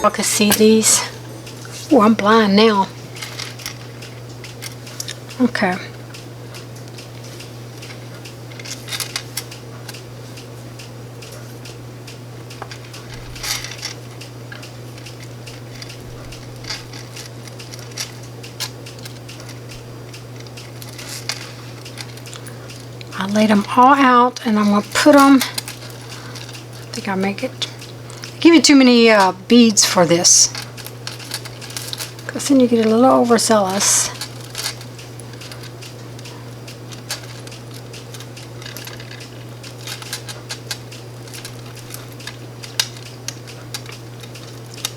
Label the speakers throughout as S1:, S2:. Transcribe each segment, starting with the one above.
S1: Y'all can see these. Oh, I'm blind now. Okay. I laid them all out, and I'm going to put them, I think I make it, give you too many beads for this, because then you get a little overzealous.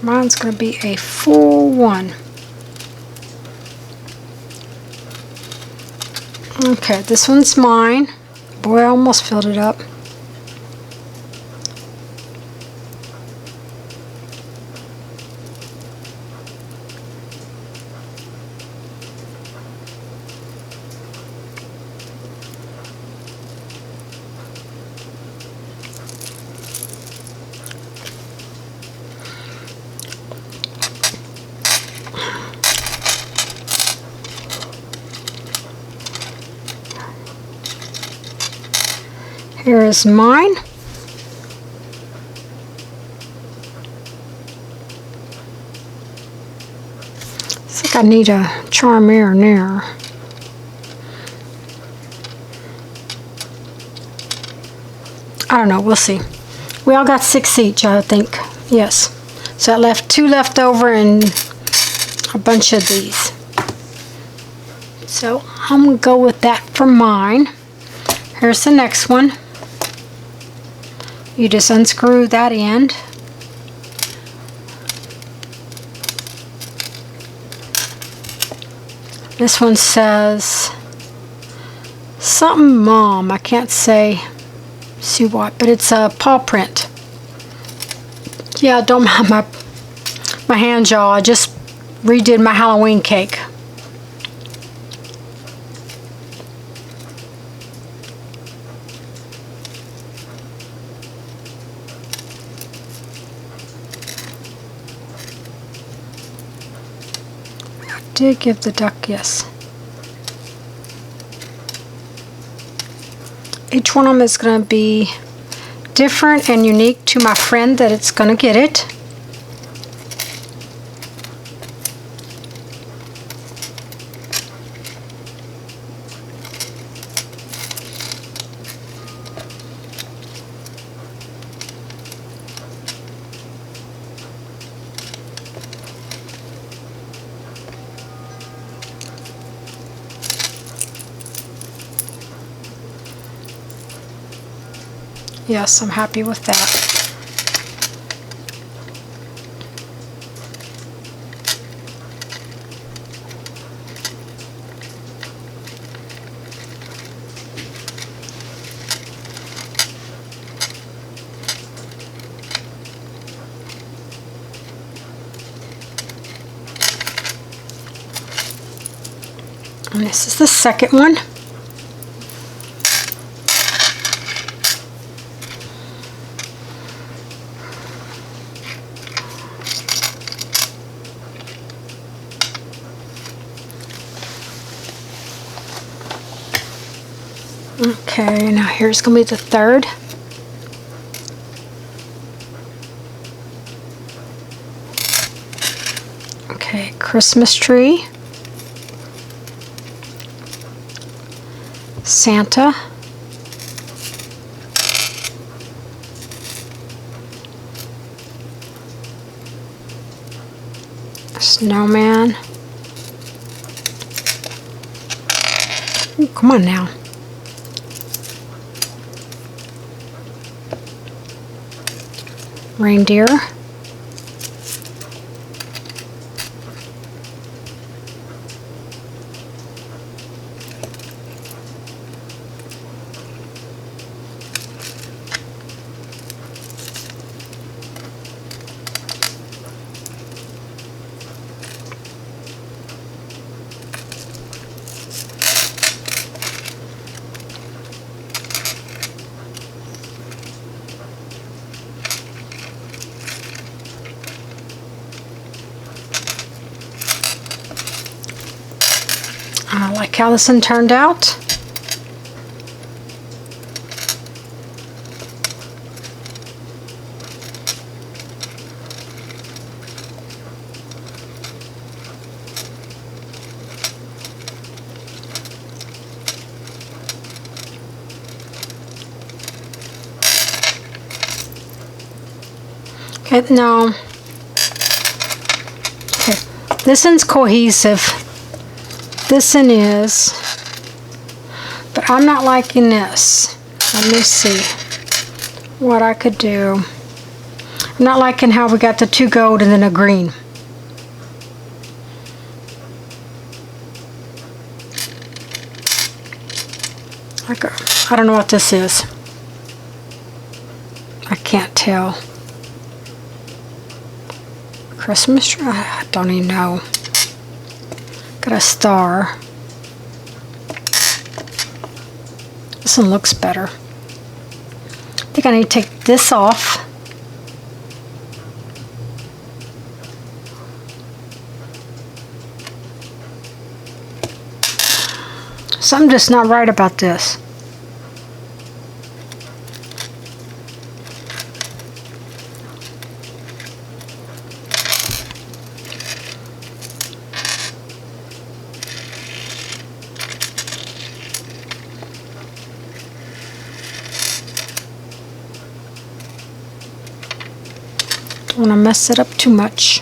S1: Mine's going to be a full one. Okay, this one's mine. Boy, I almost filled it up. Here is mine. I think I need a charm here and there. I don't know, we'll see. We all got 6 each, I think. Yes. So I left 2 left over and a bunch of these. So I'm going to go with that for mine. Here's the next one. You just unscrew that end. This one says something mom. I can't see what, but it's a paw print. Yeah, don't mind my hand, y'all. I just redid my Halloween cake. Did give the duck, yes. Each one of them is going to be different and unique to my friend that it's going to get it. Yes, I'm happy with that. And this is the second one. Okay, now here's going to be the third. Okay, Christmas tree. Santa. Snowman. Ooh, come on now. Reindeer. like how this one turned out. Okay, now, okay, this one's cohesive. This one is, but I'm not liking this. Let me see what I could do. I'm not liking how we got the two gold and then a green. I don't know what this is. I can't tell. Christmas tree? I don't even know. Got a star. This one looks better. I think I need to take this off. Something just not right about this. Don't want to mess it up too much.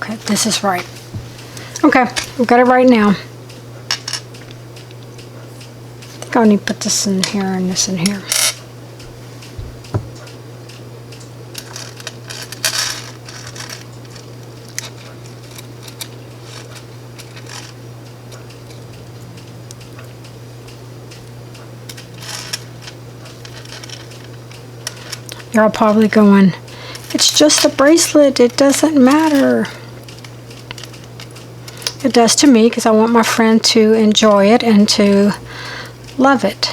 S1: Okay, this is right. Okay, we've got it right now. I think I'll need to put this in here and this in here. You're all probably going, it's just a bracelet, it doesn't matter. It does to me because I want my friend to enjoy it and to love it.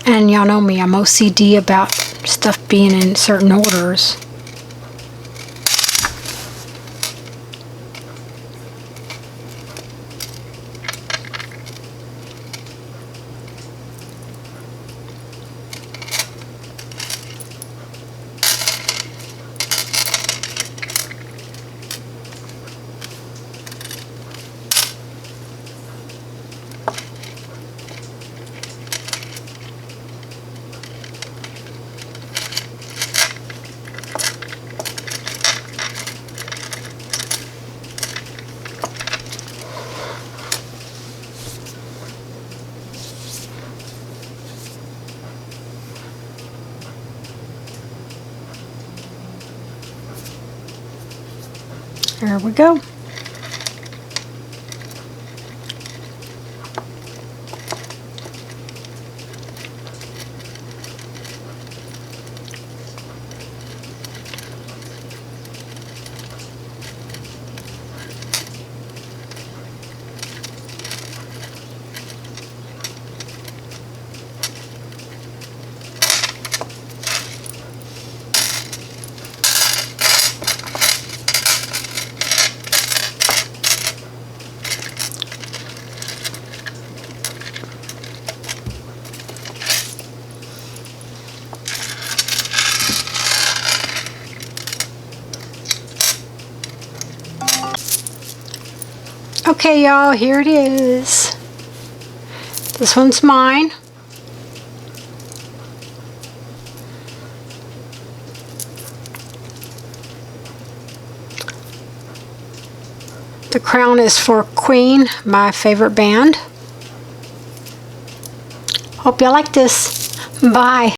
S1: And y'all know me, I'm OCD about stuff being in certain orders. There we go. Okay, y'all, here it is. This one's mine. The crown is for Queen, my favorite band. Hope you like this. Bye.